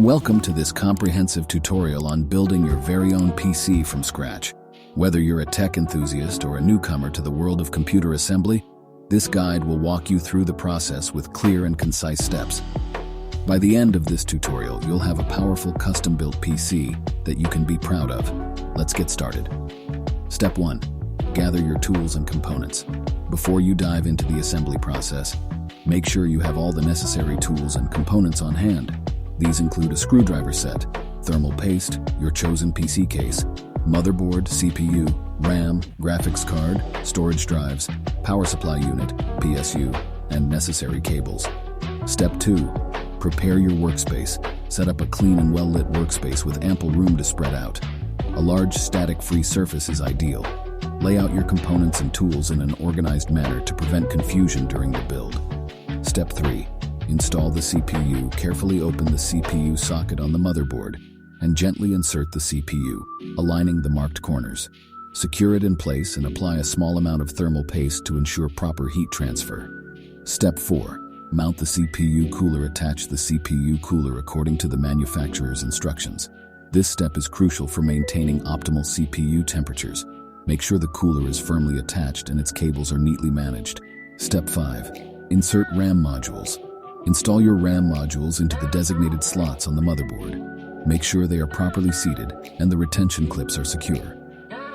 Welcome to this comprehensive tutorial on building your very own PC from scratch. Whether you're a tech enthusiast or a newcomer to the world of computer assembly, this guide will walk you through the process with clear and concise steps. By the end of this tutorial, you'll have a powerful custom-built PC that you can be proud of. Let's get started. Step 1. Gather your tools and components. Before you dive into the assembly process, make sure you have all the necessary tools and components on hand. These include a screwdriver set, thermal paste, your chosen PC case, motherboard, CPU, RAM, graphics card, storage drives, power supply unit, PSU, and necessary cables. Step 2. Prepare your workspace. Set up a clean and well-lit workspace with ample room to spread out. A large static-free surface is ideal. Lay out your components and tools in an organized manner to prevent confusion during the build. Step 3. Install the CPU. Carefully open the CPU socket on the motherboard and gently insert the CPU, aligning the marked corners. Secure it in place and apply a small amount of thermal paste to ensure proper heat transfer. Step 4. Mount the CPU cooler. Attach the CPU cooler according to the manufacturer's instructions. This step is crucial for maintaining optimal CPU temperatures. Make sure the cooler is firmly attached and its cables are neatly managed. Step 5. Insert RAM modules. Install your RAM modules into the designated slots on the motherboard. Make sure they are properly seated and the retention clips are secure.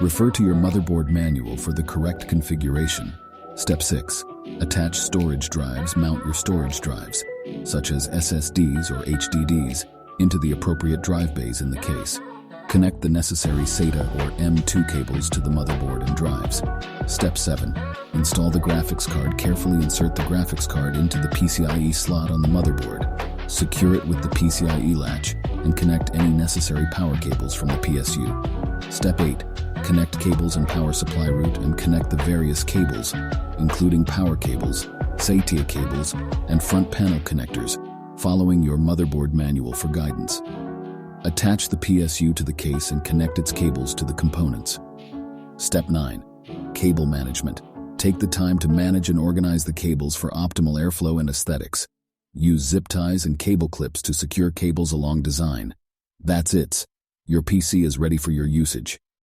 Refer to your motherboard manual for the correct configuration. Step 6. Attach storage drives. Mount your storage drives, such as SSDs or HDDs, into the appropriate drive bays in the case. Connect the necessary SATA or M2 cables to the motherboard and drives. Step 7. Install the graphics card. Carefully insert the graphics card into the PCIe slot on the motherboard. Secure it with the PCIe latch and connect any necessary power cables from the PSU. Step 8. Connect cables and power supply route and connect the various cables, including power cables, SATA cables, and front panel connectors, following your motherboard manual for guidance. Attach the PSU to the case and connect its cables to the components. Step 9. Cable management. Take the time to manage and organize the cables for optimal airflow and aesthetics. Use zip ties and cable clips to secure cables along design. That's it. Your PC is ready for your usage.